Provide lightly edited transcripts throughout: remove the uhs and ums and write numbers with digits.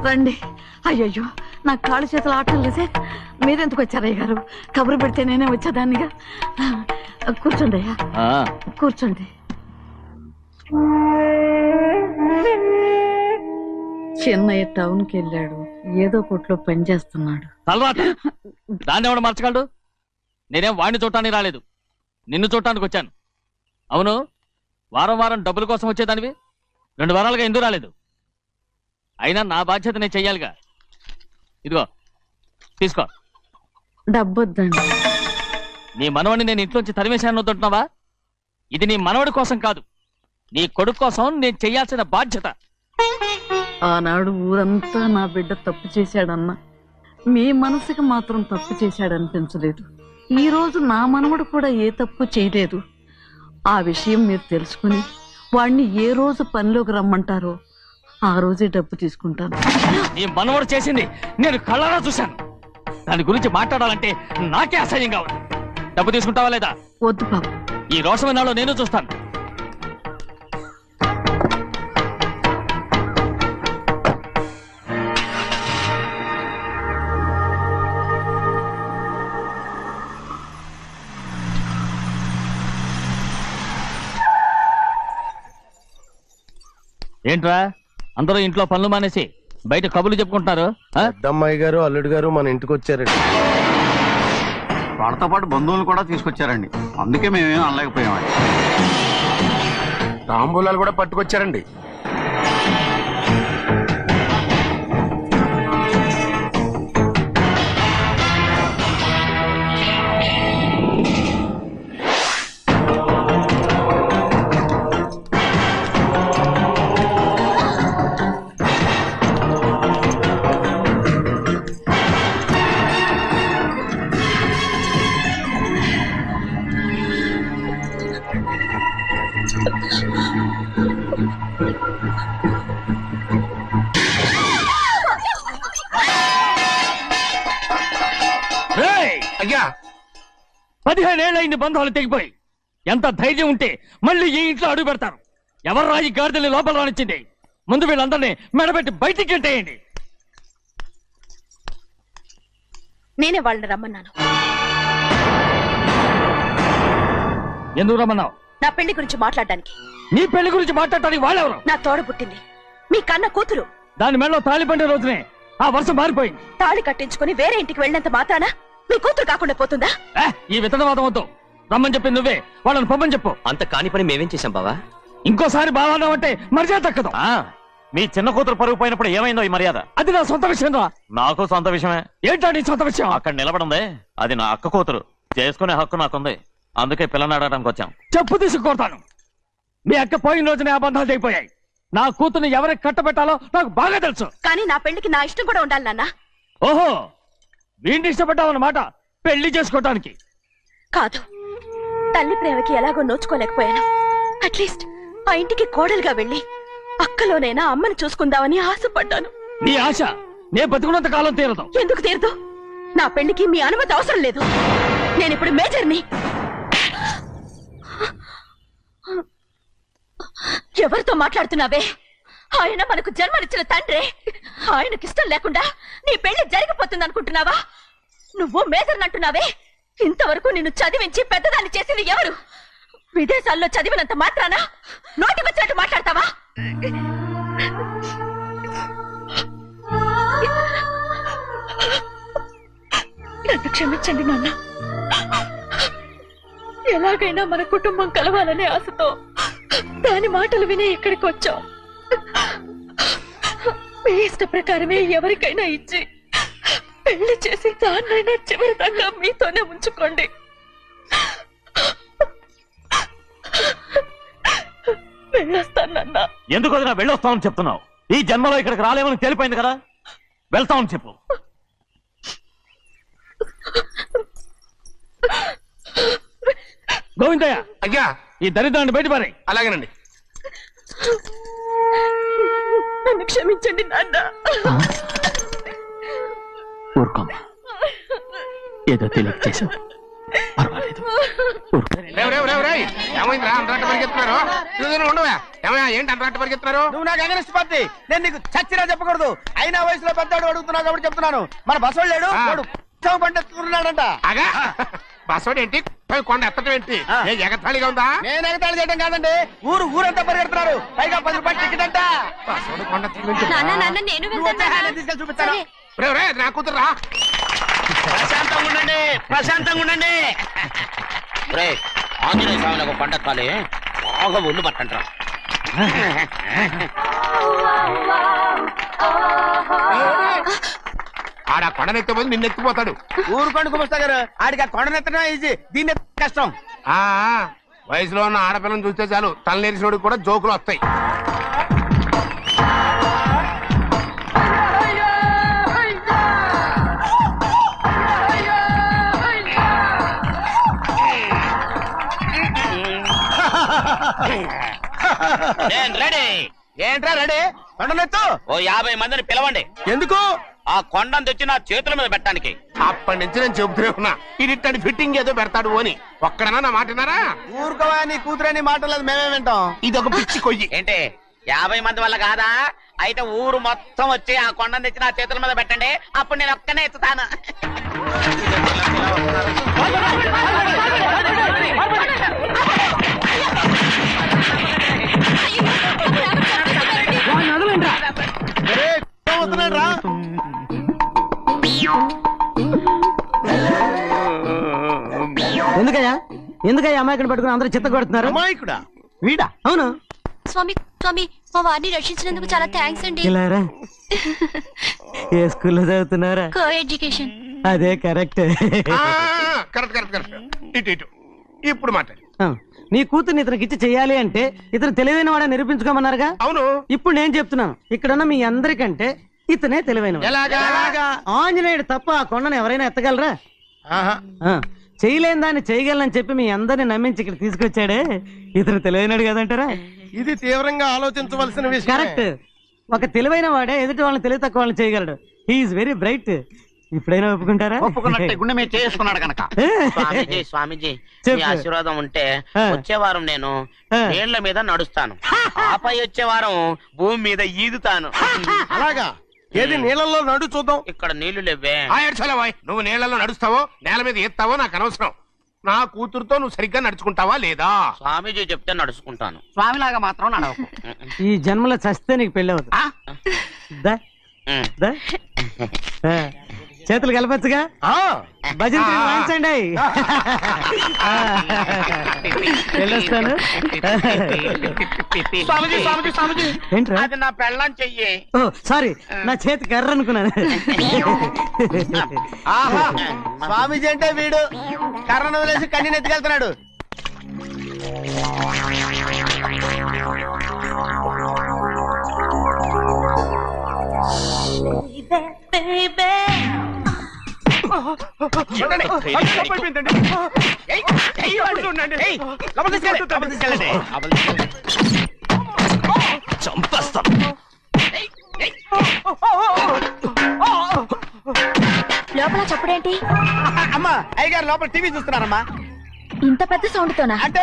రండి. అయ్యయ్యో నా కాళ్ళు చేతులు ఆటం లేదే. మీరెందుకు వచ్చారయ్య గారు? కబురు పెడితే నేనే వచ్చేదాన్నిగా. కూర్చోండి అయ్యా, కూర్చోండి. చిన్నయ్య టౌన్కి వెళ్ళాడు, ఏదో కొట్లో పని చేస్తున్నాడు. దాన్ని ఎవడు మార్చగలడు? నేనేం వాడిని చూడటానికి రాలేదు, నిన్ను చూడటానికి వచ్చాను. అవును, వారం వారం డబ్బుల కోసం వచ్చేదానివి 2 వారాలుగా ఎందుకు రాలేదు? అయినా నా బాధ్యత నేను చెయ్యాలిగా. ఇదిగో తీసుకో. డబ్బొద్దండి. నీ మనవడిని నేను ఇంట్లోంచి తరిమేశాను వద్దంటున్నావా? ఇది నీ మనవడి కోసం కాదు, నీ కొడుకు కోసం నేను చెయ్యాల్సిన బాధ్యత. ఆనాడు ఊరంతా నా బిడ్డ తప్పు చేశాడన్నా, మీ మనసుకి మాత్రం తప్పు చేశాడనిపించలేదు. ఈ రోజు నా మనవడు కూడా ఏ తప్పు చేయలేదు. ఆ విషయం మీరు తెలుసుకుని వాడిని ఏ రోజు పనిలోకి రమ్మంటారో ఆ రోజే డబ్బు తీసుకుంటాను. నీ మనవడు చేసింది నేను కళ్ళారా చూశాను. దాని గురించి మాట్లాడాలంటే నాకే అసహ్యంగా ఉంది. డబ్బు తీసుకుంటావా లేదా? వద్దు బాబు. ఈ రోషమనాలో నేను చూస్తాను. ఏంట్రా అందరూ ఇంట్లో పనులు మానేసి బయట కబుర్లు చెప్పుకుంటున్నారు? పెద్దమ్మాయి గారు అల్లుడు గారు మన ఇంటికి వచ్చారండి. వాళ్ళతో పాటు బంధువులు కూడా తీసుకొచ్చారండి, అందుకే మేమేం అనలేకపోయామండి. తాంబూలాలు కూడా పట్టుకొచ్చారండి. అయ్యా 15 ఏళ్ళైంది బంధాలు తెగిపోయి. ఎంత ధైర్యం ఉంటే మళ్ళీ ఈ ఇంట్లో అడుగు పెడతారు? ఎవరు రాయి గాడిదల్ని లోపల రానిచ్చింది? ముందు వీళ్ళందరినీ మెడబెట్టి బయటికి గెంటేయండి. నేనే వాళ్ళని రమ్మన్నాను. ఎందుకు రమ్మన్నావు? నా పెళ్లి గురించి మాట్లాడడానికి. నీ పెళ్లి గురించి మాట్లాడటానికి వాళ్ళెవరు? నా తోడ పుట్టింది, మీ కన్న కూతురు. దాని మెడలో తాళి పండే రోజునే ఆ వర్షం మారిపోయింది. తాళి కట్టించుకుని వేరే ఇంటికి వెళ్ళినంత మాత్రాన మీ కూతురు కాకుండా పోతుందా? ఈ విత్తనవాదం వద్దు. రమ్మని చెప్పి నువ్వే వాళ్ళని పొమ్మని చెప్పు. అంత కాని పని మేమేం చేశాం బావా? ఇంకోసారి బావన్నావు అంటే మర్యాద తక్కదు. మీ చిన్న కూతురు పరుగు పోయినప్పుడు ఏమైందో ఈ మర్యాద? అది నా సొంత విషయం రా. నాకు సొంత విషయమే. ఏంటో నీ సొంత విషయం? అక్కడ నిలబడింది అది నా అక్క కూతురు, చేసుకునే హక్కు నాకుంది. అందుకే పిల్లని అడగడానికి వచ్చాం. చెప్పు తీసుకొడతాను. మీ అక్క పోయిన రోజునే ఆ బంధాలు తెగిపోయాయి. నా కూతుర్ని ఎవరికి కట్టబెట్టాలో నాకు బాగా తెలుసు. కానీ నా పెళ్లికి నా ఇష్టం కూడా ఉండాలి నాన్న. ఓహో, వీడిని ఇష్టపడ్డావన్నమాట పెళ్లి చేసుకోవటానికి? కాదు, తల్లి ప్రేమకి ఎలాగో నోచుకోలేకపోయాను. అట్లీస్ట్ ఆ ఇంటికి కోడలుగా వెళ్ళి అక్కలోనైనా అమ్మని చూసుకుందామని ఆశపడ్డాను. నీ ఆశ నే బతుకున్నంత కాలం తీరదు. ఎందుకు తీరదు? నా పెళ్లికి మీ అనుమతి అవసరం లేదు. నేనిప్పుడు మేజర్ని. ఎవరితో మాట్లాడుతున్నావే? ఆయన మనకు జన్మనిచ్చిన తండ్రి. ఆయనకిష్టం లేకుండా నీ పెళ్లి జరిగిపోతుంది అనుకుంటున్నావా? నువ్వు మేజర్ అంటున్నావే. ఇంతవరకు నిన్ను చదివించి పెద్దదాన్ని చేసింది ఎవరు? విదేశాల్లో చదివినంత మాత్రాన నోటికొచ్చినట్టు మాట్లాడతావా? నన్ను క్షమించండి నాన్న. ఎలాగైనా మన కుటుంబం కలవాలనే ఆశతో దాని మాటలు వినే ఇక్కడికి వచ్చాం. మీ ఇష్ట ప్రకారమే ఎవరికైనా ఇచ్చి పెళ్లి చేసి దాన్నైనా చివరి దాకా మీతోనే ఉంచుకోండి. వెళ్ళొస్తానన్నా. ఎందుకు వదినా వెళ్ళొస్తామని చెప్తున్నావు? ఈ జన్మలో ఇక్కడికి రాలేమని తెలిపోయింది కదా, వెళ్తామని చెప్పు. గోవిందయ్య, అయ్యా ఈ దరిద్రాన్ని బయట పారే. అలాగేనండి. నన్ను క్షమించండి నాన్న. ఊరుకోమ్మా, ఏదో తెలియక చేసావు, పర్వాలేదు. ఏమైందిరా అంతరాట పరిగెత్తున్నారు? ఉండవా ఏమయ్యా, ఏంటి అంతరాట పరిగెత్తున్నారు? నువ్వు నాకు అగనిస్ట్ పార్టీ, నేను నీకు చచ్చినా చెప్పకూడదు. అయినా వయసులో పెద్దవాడు అడుగుతున్నావు కాబట్టి చెప్తున్నాను. మన బసవాడు లేడు, వాడు పండుతున్నాడంట. అగా బస్సోడు ఏంటి, కొండ ఎత్తడం ఏంటి? ఏ ఎగతాళిగా ఉందా? నేను ఎగతాళి చేయడం కాదండి, ఊరంతా పరిగెడుతున్నారు. పైగా 10 రూపాయలు టికెట్ అంట. బస్సోడు కొండ ఎత్తడం ఏంటి? నేను నువ్వు వచ్చే హ్యాండ్ తీసుకెళ్ళి చూపిస్తాను. రే, రే, నా కూతురురా. ప్రశాంతంగా ఉండండి, ప్రశాంతంగా ఉండండి. ఆంజనేయ స్వామిని ఒక పంట కాలే బాగా ఒళ్ళు పట్టంటారా. ఆడ కొండనెత్తే పోయి నిన్ను ఎత్తిపోతాడు. ఊరుకోండి కుమస్తా గారు, ఆడికి ఆ కొండనెత్తడం ఈజీ, దీన్ని ఎత్తడం కష్టం. ఆ వయసులో ఉన్న ఆడపిల్లని చూస్తే చాలు తలనేరిసినోడికి కూడా జోకులు వస్తాయి. నేను రెడీ. ఏంట్రా రెడీ? కొండనెత్తు. ఓ 50 మందిని పిలవండి. ఎందుకు? ఆ కొండను తెచ్చి నా చేతుల మీద పెట్టడానికి. అప్పటి నుంచి నేను చెబుతూనే ఉన్నా, ఇది ఫిట్టింగ్ ఏదో పెడతాడు అని. ఒక్కడనా నా మాట విన్నారా? ఊరుకోవా, నీ కూతురని మాటలేదు మేమే వింటాం. ఇది ఒక పిచ్చి కొయ్యి. ఏంటి 50 మంది వల్ల కాదా? అయితే ఊరు మొత్తం వచ్చి ఆ కొండను తెచ్చి నా చేతుల మీద పెట్టండి, అప్పుడు నేను ఒక్కనే ఎత్తుతాను. ఎందుకయ్యా అమాయకుని పట్టుకుని అందరూ చిత్త కొడుతున్నారు? అమాయకుడా? వీడా? అవును. స్వామి స్వామి, మా వారిని రక్షించినందుకు చాలా థ్యాంక్స్ అండి. ఇలారా ఏ స్కూల్లో చదువుతున్నారా? Coeducation. అదే కరెక్ట్. Correct correct correct. ఇటు ఇటు ఇప్పుడు మాట్లాడు. నీ కూతుర్ని ఇతనికి ఇచ్చి చెయ్యాలి అంటే ఇతను తెలివైన వాడని నిరూపించుకోమన్నారుగా. అవును. ఇప్పుడు నేను చెప్తున్నాను, ఇక్కడున్న మీ అందరికంటే ఇతనే తెలివైన. ఆంజనేయుడు తప్ప ఆ కొండను ఎవరైనా ఎత్తగలరా? చేయలేని దాన్ని చేయగలనని చెప్పి మీ అందరిని నమ్మించి ఇక్కడ తీసుకొచ్చాడే, ఇతను తెలివైనడు కదంటారా? ఇది తీవ్రంగా ఆలోచించవలసిన విషయం. కరెక్ట్. ఒక తెలివైన వాడే ఎదుటి వాళ్ళని తెలివి తక్కువ వాళ్ళని చేయగలడు. He is very bright. ఇప్పుడైనా ఒప్పుకుంటారా? ఒప్పుకున్నట్టే గుండె మీద చేసుకున్నాడు కనుక. స్వామీజీ స్వామీజీ, మీ ఆశీర్వాదం ఉంటే వచ్చే వారం నేను నీళ్ల మీద నడుస్తాను, ఆపై వచ్చే వారం భూమి మీద ఈదుతాను. అలాగా? ఏది నీళ్ళల్లో నడు చూద్దాం. ఇక్కడ నీళ్లు లేవే. నువ్వు నీళ్ళలో నడుస్తావో నేల మీద ఎత్తావో నాకు అనవసరం. నా కూతురుతో నువ్వు సరిగ్గా నడుచుకుంటావా లేదా? స్వామీజీ చెప్తే నడుచుకుంటాను, స్వామిలాగా మాత్రం నడవకు. ఈ జన్మలో చస్తే నీకు పెళ్ళి అవుతుంది. చేతులు కలపచ్చుగా, భజన వాయించండి. వెళ్ళొస్తాను. స్వామీజీ స్వామీజీ స్వామీజీ, ఏంట్రా? అది నా పెళ్ళం చెయ్యి. ఓ సారీ, నా చేతి కర్ర అనుకున్నాను. ఆహా, స్వామీజీ అంటే వీడు కర్రను వదిలేసి కన్నీని ఎత్తుకెళ్తున్నాడు. లోపల చప్పుడేంటి? అమ్మా, అయ్యగారు లోపల టీవీ చూస్తున్నారమ్మా. ఇంత పెద్ద సౌండ్ తోనా? అంటే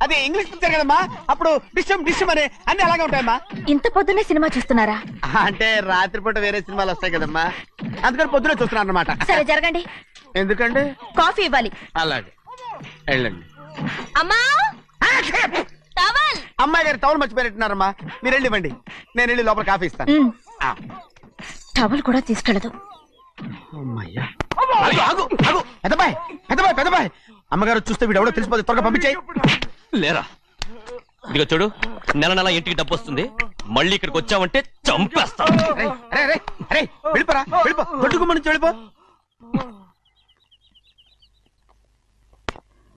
అది ఇంగ్లీష్ పిక్చర్ కదమ్మా, అప్పుడు డిషం డిషం అని అన్ని అలాగే ఉంటాయమ్మా. ఇంత పొద్దున్నే సినిమా చూస్తున్నారా? అంటే రాత్రిపూట వేరే సినిమాలు వస్తాయి కదమ్మా, అందుకని పొద్దునే చూస్తున్నాను అన్నమాట. సరే జరగండి. ఎందుకండి? కాఫీ ఇవ్వాలి. అలాగే వెళ్ళండి. అమ్మా, టవల్. అమ్మాయి గారు టవల్ మర్చిపోయినట్టున్నారమ్మా, మీరు వెళ్ళి ఇవ్వండి, నేను వెళ్ళి లోపల కాఫీ ఇస్తాను. టవల్ కూడా తీసుకెళ్ళదు. పెద్దబాయ్ పెద్దబాయ్ పెద్దబాయ్, అమ్మగారు చూస్తే వీడు ఎవడో తెలిసిపోతే త్వరగా పంపించాయి. లేరా, ఇదిగో చూడు, నెల నెల ఇంటికి డబ్బు వస్తుంది, మళ్ళీ ఇక్కడికి వచ్చావంటే చంపేస్తా. వెళ్ళిపోరా, వెళ్ళిపో, దొడ్డుకుమ్మ నుంచి వెళ్ళిపో.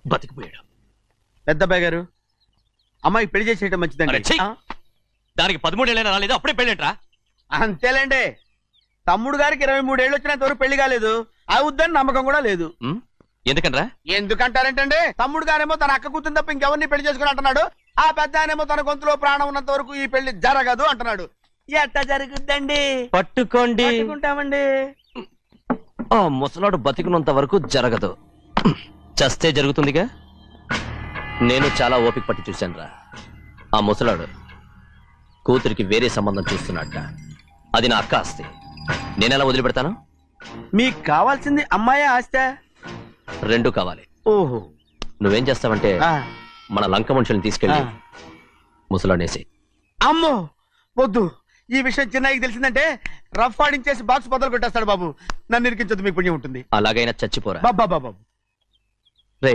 బతికిపోయాడు. పెద్దబాయ్ గారు, అమ్మాయి పెళ్లి చేసేయటం అరే, మంచిదండి. ఛీ! దానికి 13 ఏళ్ళైనా రాలేదు, అప్పుడే పెళ్ళేంట్రా? అంతేలేండి, తమ్ముడు గారికి 23 ఏళ్ళు వచ్చినంత వరకు పెళ్లి కాలేదు, అవుద్దని నమ్మకం కూడా లేదు. ఎందుకనరా? ఎందుకంటారేంటండి, తమ్ముడు గారేమో తన అక్క కూతురు తప్ప ఇంకెవరిని పెళ్లి చేసుకుని అంటున్నాడు, ఆ పెద్ద ఆయనేమో తన గొంతులో ప్రాణం ఉన్నంత వరకు ఈ పెళ్లి జరగదు అంటున్నాడు. ఎట్టా జరుగుద్దండి? పట్టుకోండి. పట్టుకుంటామండి. ఆ ముసలాడు బతికినంత వరకు జరగదు, చస్తే జరుగుతుందిగా. నేను చాలా ఓపిక పట్టి చూశానురా. ఆ ముసలాడు కూతురికి వేరే సంబంధం చూస్తున్నట్ట. అది నా అక్క ఆస్తి, నేనెలా వదిలిపెడతాను? మీకు కావాల్సింది అమ్మాయి ఆస్తా? రెండు కావాలి. ఓహో. నువ్వేం చేస్తావంటే మన లంక మనుషుల్ని తీసుకెళ్ళి ముసలాడేసి. అమ్మో వద్దు, ఈ విషయం చిన్నయ్యకి తెలిసిందంటే రఫ్ ఆడించేసి బాక్స్ బదులు కొట్టేస్తాడు బాబు. నన్ను ఇరికించదు, మీకు పుణ్యం ఉంటుంది. అలాగైనా చచ్చిపోరా బాబా. రే,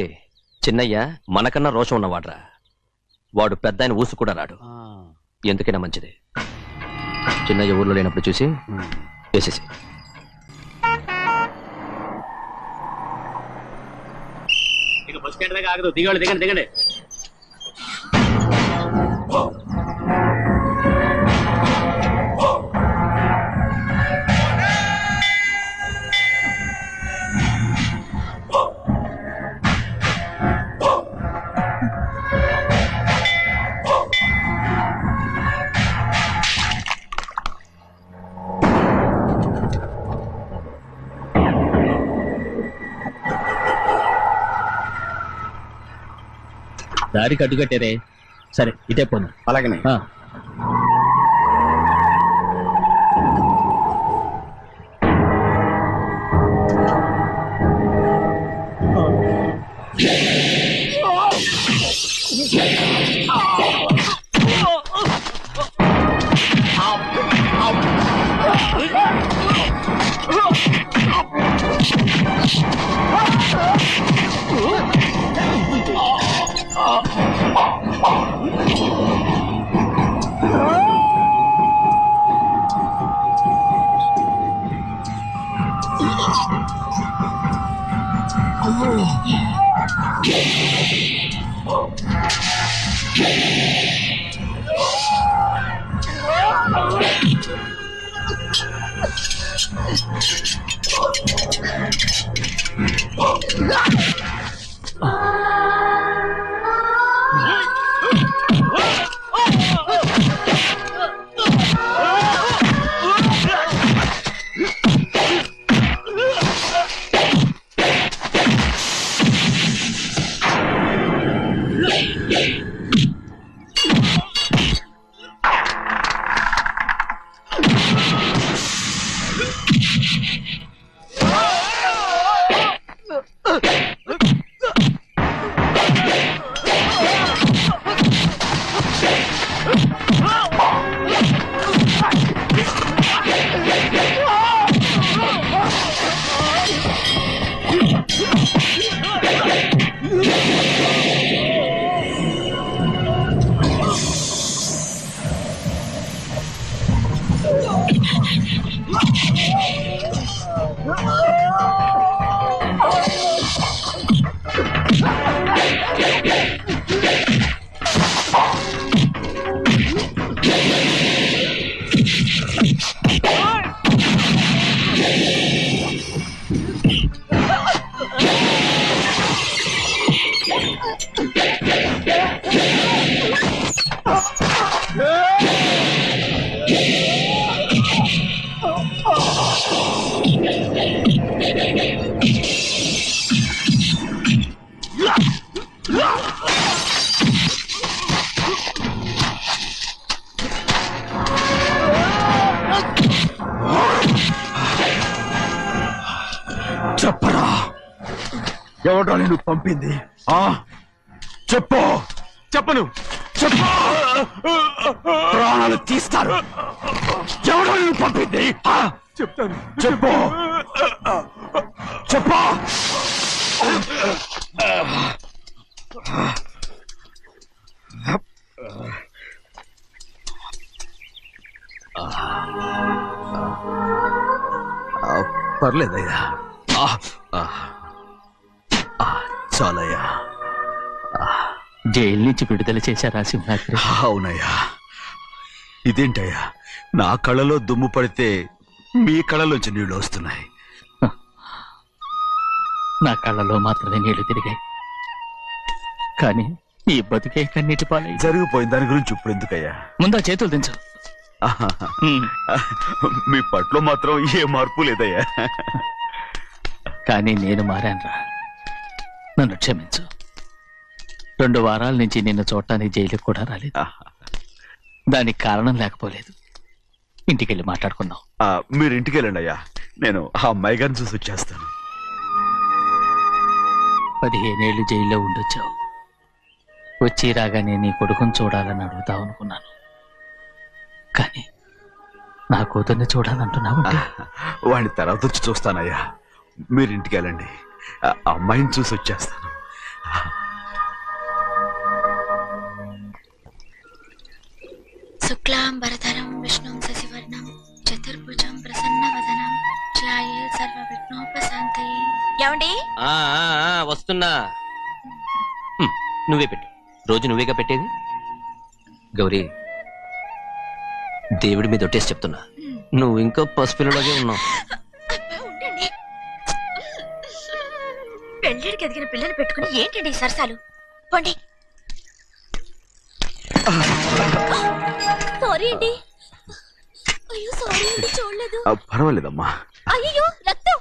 చిన్నయ్య మనకన్నా రోషం ఉన్నవాడ్రా. వాడు పెద్ద ఆయన ఊసు కూడా రాడు. ఎందుకైనా మంచిది చిన్నయ్య ఊర్లో లేనప్పుడు చూసి వేసేసి. బస్ స్టాండ్ దగ్గర ఆగదు, దిగండి దిగండి దిగండి. దారికి అడ్డుకట్టారే. సరే ఇటే పోను. అలాగనే. చెప్పరా, ఎవడో నిన్ను పంపింది? చెప్పు. చెప్పను. చెప్పు, ప్రాణాలు తీస్తారు. ఎవడో నిన్ను పంపింది? చెప్తాను. చెప్పు. చెప్పు. పర్లేదయ్యా, చాలయ్యా. జైలు నుంచి విడుదల చేశారా సింహాద్రి? అవునయ్యా. ఇదేంటయ్యా, నా కళ్ళలో దుమ్ము పడితే మీ కళ్ళలోంచి నీళ్లు వస్తున్నాయి. నా కళ్ళలో మాత్రమే నీళ్లు తిరిగాయి, కానీ నీ బతికే కన్నీటి పాలై జరిగిపోయింది. దాని గురించి ఇప్పుడు ఎందుకయ్యా? ముందా చేతులు దించు. మీ పట్లో మాత్రం ఏ మార్పు లేదయ్యా. కానీ నేను మారానురా, నన్ను క్షమించు. 2 వారాల నుంచి నిన్ను చూడటానికి జైలుకి కూడా రాలేదు. దానికి కారణం లేకపోలేదు. ఇంటికెళ్ళి మాట్లాడుకుందాం. మీరు ఇంటికి వెళ్ళండి అయ్యా, నేను ఆ అమ్మాయి గారిని చూసి వచ్చేస్తాను. 15 ఏళ్ళు జైల్లో ఉండొచ్చావు. వచ్చి రాగానే నీ కొడుకుని చూడాలని అడుగుతావు అనుకున్నాను. కానీ నా కూతుర్ని చూడాలంటున్నావు. వాడిని తర్వాత వచ్చి చూస్తానయ్యా, మీరు ఇంటికి వెళ్ళండి, ఆ అమ్మాయిని చూసి వచ్చేస్తాను. శుక్లాంబరధరం విష్ణుం శశివర్ణం చతుర్భుజం ప్రసన్నవదనం ధ్యాయే సర్వవిఘ్నోపశాంతయే. ఏమండి? వస్తున్నా. నువ్వే పెట్టు. రోజు నువ్వేగా పెట్టేది. గౌరీ, దేవుడి మీద ఒట్టేసి చెప్తున్నా, నువ్వు ఇంకా పసిపిల్లలాగే ఉన్నావు. పెళ్ళిడికి ఎదిగిన పిల్లని పెట్టుకుని ఏంటండి ఈ సరసాలు? పోండి. సారీ అండి. అయ్యో సారీ అండి, చూడలేదు. పర్వాలేదమ్మా. అయ్యో రక్తం.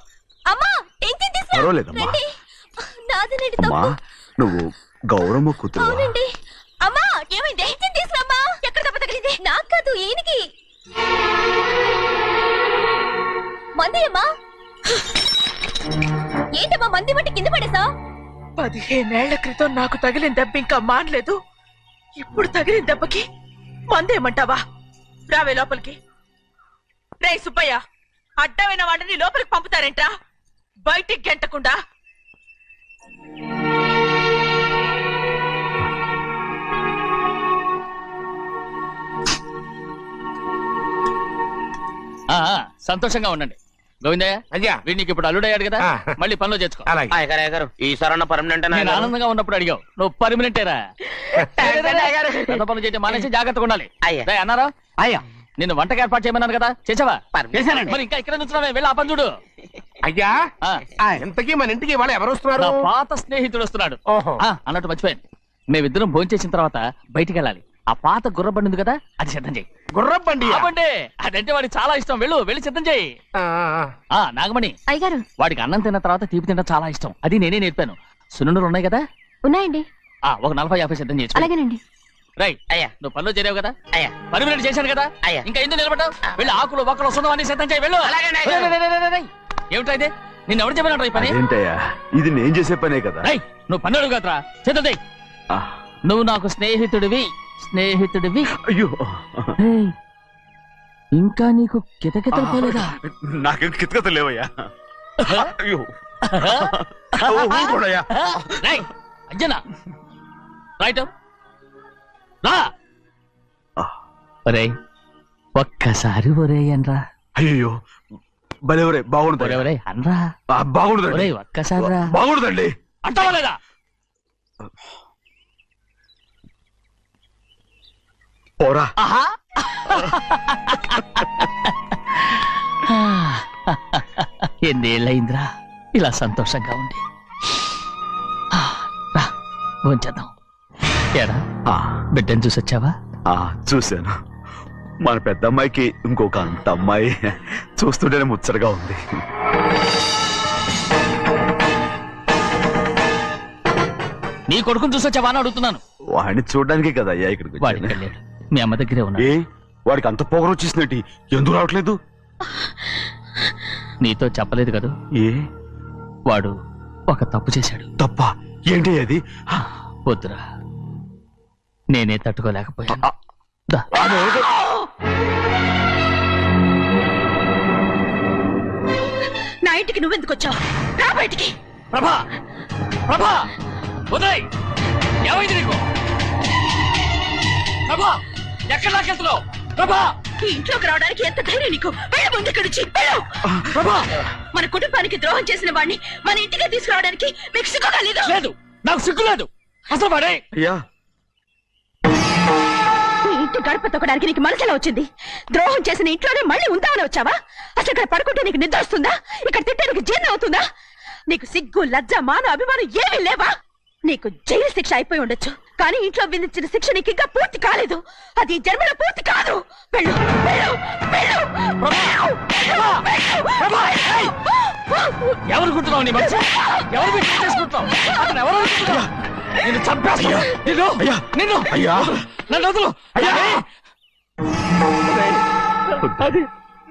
అమ్మా టెన్షన్ తీసుకురా. పర్వాలేదమ్మా. నాదనండి అమ్మా, తప్పు. నువ్వు గౌరమ్మ కూతురు. అవునండి. అమ్మా ఏమైంది? టెన్షన్ తీసుకురామ్మా. ఎక్కడ దెబ్బ తగిలింది? నాకు కాదు, ఈయనకి. మంది అమ్మా. ఏంటమ్మా మంది బట్టి కింద పడేసా? 15 ఏళ్ల క్రితం నాకు తగిలిన దెబ్బ ఇంకా మానలేదు. ఇప్పుడు తగిలిన దెబ్బకి మందేమంటావా? రావే లోపలికి. రే సుబ్బయ్య, అడ్డమైన వాడిని లోపలికి పంపుతారేంట్రా? బయటికి గెంటకుండా. సంతోషంగా ఉండండి. గోవిందయ్య, అయ్యా, వీడికి ఇప్పుడు అల్లుడయ్యాడు కదా, మళ్ళీ పనిలో చేర్చుకో. ఈసారి పర్మనెంట్. నేను ఆనందంగా ఉన్నప్పుడు అడిగావు, నువ్వు పర్మనెంటేరా. పెద్ద పనులు చేయడం మానేసి జాగ్రత్తగా ఉండాలి. అన్నారా? అయ్యా, నిన్ను వంటకి ఏర్పాటు చేయమన్నారు కదా, చేసావా? మరి ఇంకా ఇక్కడ నుంచున్నావే, వెళ్ళి ఆ పని చూడు. అయ్యా, ఇంతకీ మన ఇంటికి వాళ్ళు ఎవరు వస్తున్నారు? నా పాత స్నేహితుడు వస్తున్నాడు. అన్నట్టు మర్చిపోయాను, మేమిద్దరం భోంచేసిన తర్వాత బయటికి వెళ్ళాలి. ఆ పాత గుర్రబండి ఉంది కదా, అది సిద్ధం చేయి. గుర్రబండి? అదంటే వాడికి చాలా ఇష్టం. వెళ్ళి సిద్ధం చేయి. నాగమణి, అయ్యగారు, వాడికి అన్నం తిన్న తర్వాత తీపి తినడం చాలా ఇష్టం. అది నేనే నేర్పాను. సున్నుండలు ఉన్నాయి కదా? ఉన్నాయండి. ఒక 40-50 సిద్ధం చేసి. అలాగేనండి. రైట్ అయ్యా, నువ్వు పనిలో చేరావు కదా, పర్మనెంట్ చేశాను కదా, ఇంకా ఎందుకు నిలబడ్డావు? వెళ్ళి ఆకులు బొక్కలు వస్తుందో సిద్ధం చేయి. వెళ్ళు. ఏమిటా ఇది? నిన్ను ఎవరు చెప్పినట్టు ఈ పని? ఏంటయ్యా, ఇది నేను చేసే పనే కదా. నువ్వు పని అడుగు కదరా, సిద్ధం చేయి. నువ్వు నాకు స్నేహితుడివి. అయ్యో, ఇంకా నీకు కితకితలు పోలేదా? నాకేం కితకితలు లేవయ్యా. అయ్యో అంజనా, రైట్ రా. ఒరే ఒక్కసారి ఒరే అనరా. అయ్యో భలే బాగుంటుంది. ఒరే అనరా. బాగుంటుంది. ఒక్కసారి రా. బాగుంటుందండి. అంటావా లేదా? పోరా. ఎన్నేళ్ళయిందిరా ఇలా సంతోషంగా ఉండి. భోంచేద్దాం. ఏరా బిడ్డను చూసొచ్చావా? చూశాను. మన పెద్ద అమ్మాయికి ఇంకొక అంత అమ్మాయి చూస్తుంటేనే ముచ్చటగా ఉంది. నీ కొడుకుని చూసొచ్చావా అని అడుగుతున్నాను. వాడిని చూడడానికి కదా అయ్యా ఇక్కడికి వచ్చాను. మీ అమ్మ దగ్గరే ఉన్నా. వాడికి అంత పొగరు వచ్చేసినట్టు ఎందుకు రావట్లేదు? నీతో చెప్పలేదు కదా. వాడు ఒక తప్పు చేశాడు. తప్ప ఏంటి అది? వద్దురా, నేనే తట్టుకోలేకపోయాను. నా ఇంటికి నువ్వెందుకు వచ్చావు? రా బయటికి. ప్రభా, ఉదయ్, ఏమైంది నీకు? ప్రభా, ఎక్కడ నాకెళ్తున్నావు? ప్రభా, ఈ ఇంట్లోకి రావడానికి ఎంత ధైర్యం నీకు? వెళ్ళి ముందు ఇక్కడి నుంచి. మన కుటుంబానికి ద్రోహం చేసిన వాడిని మన ఇంటికి తీసుకురావడానికి మీకు సిగ్గు కాలేదు? లేదు, నాకు సిగ్గు లేదు. అసలు వాడే ఈ ఇంటి గడప తొక్కడానికి నీకు మనసులో వచ్చింది. ద్రోహం చేసిన ఇంట్లోనే మళ్ళీ ఉందామని వచ్చావా? అసలు ఇక్కడ పడుకుంటే నీకు నిద్ర వస్తుందా? ఇక్కడ తింటే నీకు జీర్ణం అవుతుందా? నీకు సిగ్గు, లజ్జ, మాన, అభిమానం ఏమీ లేవా? నీకు జైలు శిక్ష అయిపోయి ఉండొచ్చు, కానీ ఇంట్లో విధించిన శిక్ష నీకు ఇంకా పూర్తి కాలేదు. అది జన్మలో పూర్తి కాదు. వెళ్ళు, వెళ్ళు, వెళ్ళు. ఎవరు గుర్తున్నావు? నీ మనసు ఎవరు చేసుకుంటున్నావు? నిన్ను చంపేస్తా. నిన్ను నిన్ను అయ్యా నన్ను వదులు. అది